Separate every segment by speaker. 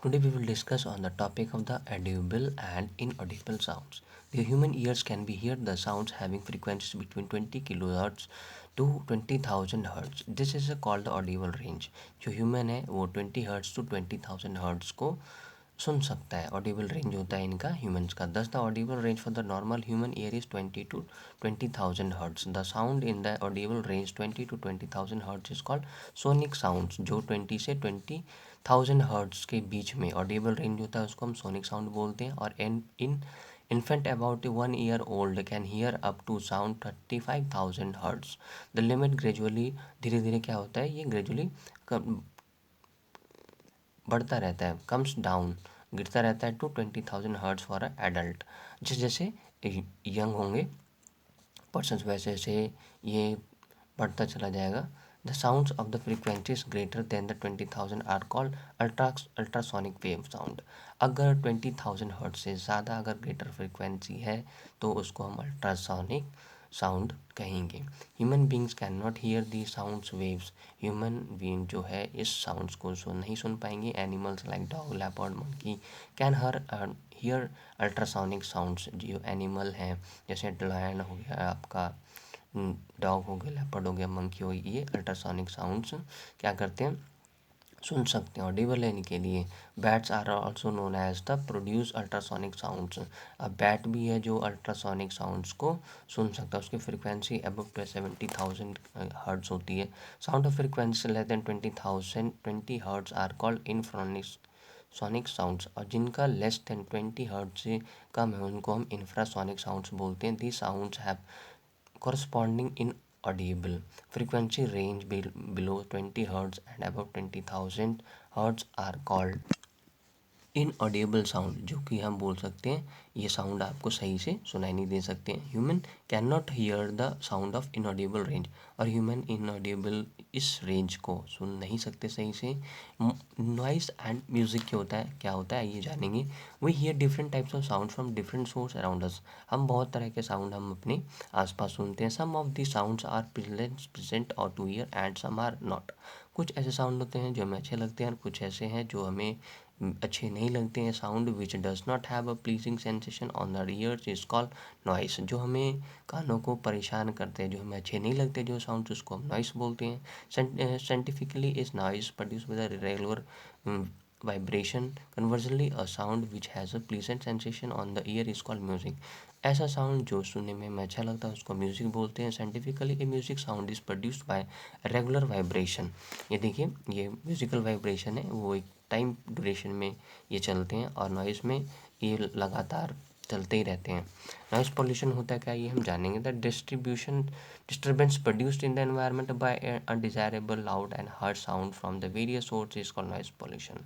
Speaker 1: Today we will discuss on the topic of the audible and inaudible sounds. The human ears can be hear the sounds having frequencies between 20 kilohertz to 20,000 hertz. This is called the audible range. जो human है वो 20 hertz to 20,000 hertz को सुन सकता है. Audible range होता है इनका humans का. दस the Audible range for the normal human ear is 20 to 20,000 hertz. The sound in the Audible range 20 to 20,000 hertz is called sonic sounds. जो 20 से 20,000 हर्ट्ज के बीच में ऑडिबल रेंज होता है उसको हम सोनिक साउंड बोलते हैं. और इन infant about 1 year old can hear up to sound 35,000 hertz. The limit gradually धीरे धीरे क्या होता है ये ग्रेजुअली बढ़ता रहता है, कम्स डाउन गिरता रहता है to 20,000 hertz for a adult. जैसे जैसे यंग होंगे पर्सन्स वैसे वैसे ये बढ़ता चला जाएगा. The sounds of the frequencies greater than the 20,000 are called ultrasonic wave sound. अगर 20,000 हर्ट्ज से ज़्यादा अगर ग्रेटर फ्रीक्वेंसी है तो उसको हम अल्ट्रासोनिक साउंड कहेंगे. Human beings can not here the sounds waves. Human being जो है इस साउंड्स को नहीं सुन पाएंगे. Animals like dog, leopard, monkey can hear ultrasonic sounds. जो एनिमल हैं जैसे लायन हो गया आपका, डॉग हो गया, लेपर्ड हो गया, मंकी हो गया, ये अल्ट्रासोनिक साउंड्स क्या करते हैं सुन सकते हैं ऑडिबल लेने के लिए. Bats are also known as the produce ultrasonic sounds. अब बैट भी है जो अल्ट्रासोनिक साउंड्स को सुन सकता है. उसकी फ्रिक्वेंसी अबव 70,000 हर्ट्ज होती है. Sound of frequency less than 20 hertz are called infrasonic sounds. और जिनका लेस देन 20 हर्ट्ज से कम है उनको हम इंफ्रासोनिक साउंड्स बोलते हैं. The sounds have corresponding inaudible frequency range below 20 Hz and above 20,000 Hz are called inaudible sound. जो कि हम बोल सकते हैं ये साउंड आपको सही से सुनाई नहीं दे सकते हैं. Human can not here the sound of inaudible range. और ह्यूमन इनऑडिबल इस रेंज को सुन नहीं सकते सही से. नॉइस एंड म्यूजिक क्या होता है ये जानेंगे. We hear different types of sound from different source around us. हम बहुत तरह के साउंड हम अपने आसपास सुनते हैं. Some of the sounds are present और to ear and some are not. कुछ ऐसे साउंड होते हैं जो हमें अच्छे लगते हैं और कुछ ऐसे हैं जो हमें अच्छे नहीं लगते हैं. Sound which does not have a pleasing sensation on the years is called noise. जो हमें कानों को परेशान करते हैं, जो हमें अच्छे नहीं लगते जो साउंड, उसको हम नॉइस बोलते हैं. Scientifically is noise produce with a regular vibration. Conversely, a sound which has a pleasant sensation on the ear is called music. ऐसा साउंड जो सुनने में हमें अच्छा लगता है उसको म्यूज़िक बोलते हैं. Scientifically A music sound is produced by regular vibration. ये देखिए ये म्यूज़िकल वाइब्रेशन है वो एक टाइम ड्यूरेशन में ये चलते हैं और नॉइज़ में ये लगातार चलते ही रहते हैं. नॉइज़ पॉल्यूशन होता है क्या ये हम जानेंगे. The disturbance produced in the environment by undesirable loud and harsh sound from the various sources is called noise pollution.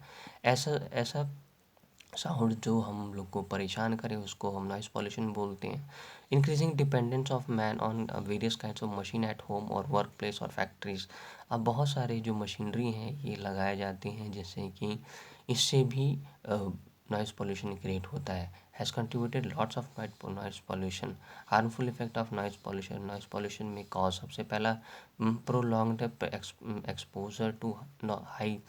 Speaker 1: ऐसा साउंड जो हम लोग को परेशान करे उसको हम नॉइस पॉल्यूशन बोलते हैं. Increasing dependence of man on various kinds of machine at home और वर्क प्लेस और फैक्ट्रीज. अब बहुत सारे जो मशीनरी हैं ये लगाए जाते हैं जिससे कि इससे भी नॉइस पॉल्यूशन क्रिएट होता है. Has contributed lots of noise pollution. Harmful effect of noise pollution. Noise pollution में कॉज सबसे पहला prolonged exposure to high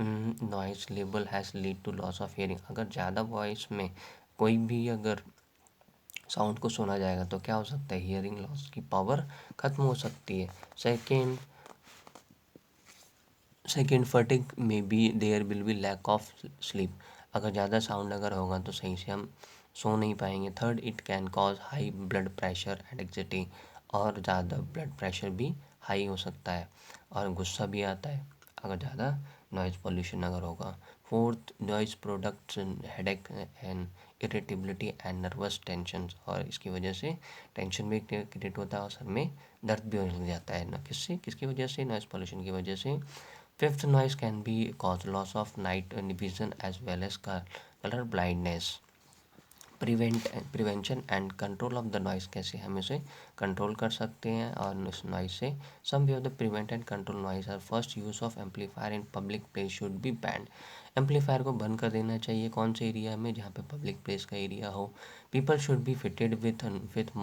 Speaker 1: noise level has lead to loss of hearing. अगर ज़्यादा वॉइस में कोई भी अगर साउंड को सुना जाएगा तो क्या हो सकता है हियरिंग लॉस की पावर ख़त्म हो सकती है. सेकेंड फटिग में be there will be lack of sleep. अगर ज़्यादा साउंड अगर होगा तो सही से हम सो नहीं पाएंगे. Third it can cause high blood pressure and anxiety. और ज़्यादा ब्लड प्रेशर भी हाई हो सकता है और गुस्सा भी आता है अगर ज़्यादा नॉइज़ पॉल्यूशन अगर होगा. Fourth noise products headache and irritability and nervous tension. और इसकी वजह से टेंशन भी क्रिएट होता है और सर में दर्द भी होने लग जाता है. ना किसकी वजह से नॉइज़ पॉल्यूशन की वजह से. Fifth, noise can be cause loss of night vision as well as color blindness. Prevention and control of the noise. कैसे हम इसे कंट्रोल कर सकते हैं और इस नॉइस से. Some way of the prevent and control noise are. First, use of amplifier in public place should be banned. Amplifier को बंद कर देना चाहिए कौन से एरिया में जहाँ पे पब्लिक प्लेस का एरिया हो. People should be fitted with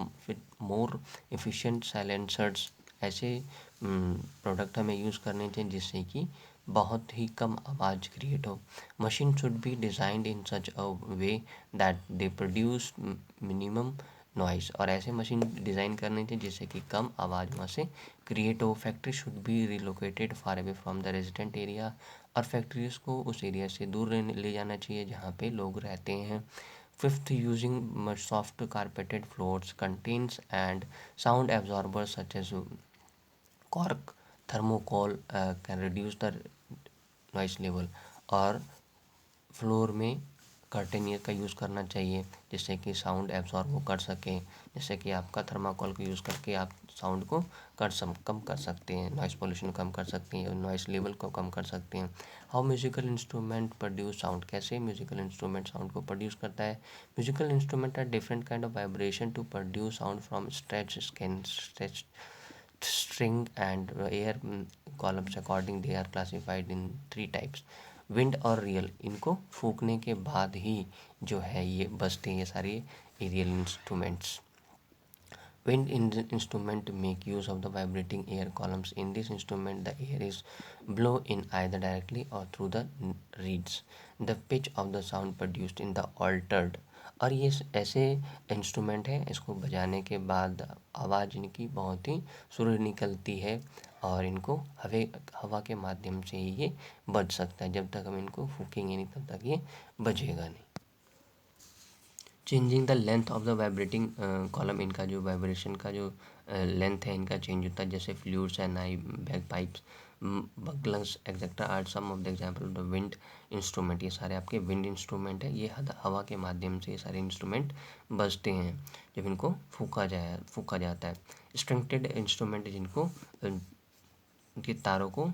Speaker 1: more efficient silencers. ऐसे प्रोडक्ट हमें यूज़ करने चाहिए जिससे कि बहुत ही कम आवाज़ क्रिएट हो। Machine should be designed in such a way that they produce minimum noise, और ऐसे मशीन डिज़ाइन करनी चाहिए जिससे कि कम आवाज़ वहाँ से क्रिएट हो। Factory should be relocated far away from the resident area, और फैक्ट्रीज को उस एरिया से दूर ले जाना चाहिए जहाँ पे लोग रहते हैं। Fifth, using soft carpeted floors contents and sound absorbers such as cork, thermocol can reduce the noise level, और फ्लोर में कर्टेनियर का यूज़ करना चाहिए जिससे कि साउंड एब्जॉर्ब वो कर सकें। जैसे कि आपका थर्माकोल का यूज़ करके आप साउंड को कम कर सकते हैं, नॉइस पोल्यूशन कम कर सकते हैं, नॉइस लेवल को कम कर सकते हैं। How musical instrument produce sound, कैसे म्यूजिकल इंस्ट्रूमेंट साउंड को प्रोड्यूस करता है। Musical instrument are different kind of vibration to produce sound from stretch skin, stretch string and air columns according they are classified in 3 types। Wind और real, इनको फूकने के बाद ही जो है ये बजते हैं ये सारे aerial instruments. Wind instrument make use of the vibrating air columns. In this instrument, the air is blown in either directly or through the reeds. The pitch of the sound produced in the altered, और ये ऐसे instrument है, इसको बजाने के बाद आवाज़ इनकी बहुत ही सुर निकलती है और इनको हवा के माध्यम से ही ये बज सकता है। जब तक हम इनको फूकेंगे नहीं तब तक ये बजेगा नहीं। Changing the length of the vibrating column, इनका जो वाइब्रेशन का जो लेंथ है इनका चेंज होता है। जैसे फ्लूइड्स एंड नाई, bagpipes, bugles etcetera are some of the example of the wind instrument. ये सारे आपके विंड इंस्ट्रूमेंट है, ये हवा के माध्यम से ये सारे इंस्ट्रूमेंट बजते हैं जब इनको फूका जाता है। स्ट्रिंगटेड इंस्ट्रूमेंट, जिनको उनके तारों को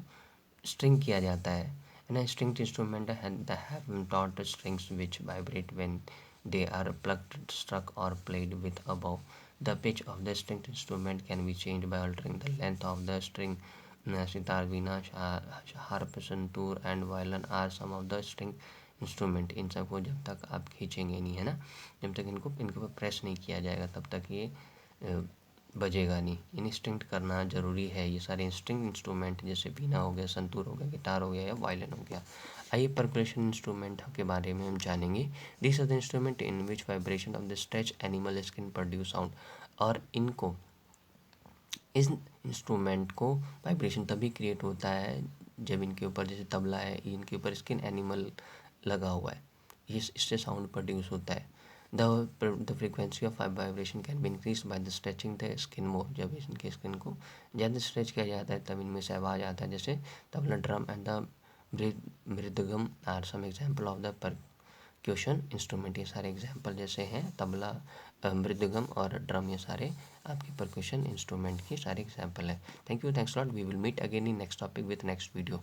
Speaker 1: स्ट्रिंग किया जाता है। And string instrument have taut strings which vibrate when they are plucked, struck or played with a bow. The pitch of the stringed instrument can be changed by altering the length of the string. Sitar, veena, harp, santoor and violin are some of the string instrument. इन सबको जब तक आप खींचेंगे नहीं, है ना, जब तक इनके ऊपर प्रेस नहीं किया जाएगा तब तक ये बजेगा नहीं। इन स्ट्रिंग करना ज़रूरी है। ये सारे स्ट्रिंग इंस्ट्रूमेंट जैसे वीणा हो गया, संतूर हो गया, गिटार हो गया या वायलिन हो गया। आइए परकशन इंस्ट्रूमेंट के बारे में हम जानेंगे। This are the instrument in which vibration of the stretch animal can produce sound, और इनको इस इंस्ट्रूमेंट को वाइब्रेशन तभी क्रिएट होता है जब इनके ऊपर, जैसे तबला है, इनके ऊपर स्किन एनिमल लगा हुआ है, ये इससे साउंड प्रोड्यूस होता है। The frequency of vibration can be increase by the stretching the skin more. जब इनके स्किन को ज़्यादा स्ट्रेच किया जाता है तब इनमें से आवाज़ आता है। जैसे tabla, drum and the mridangam are some example of the percussion instrument. ये सारे एग्जाम्पल जैसे हैं तबला, मृदगम और ड्रम, ये सारे आपके परक्यूशन इंस्ट्रूमेंट की सारे एग्जाम्पल हैं। Thank you, thanks lot. We will meet again in next topic with next video.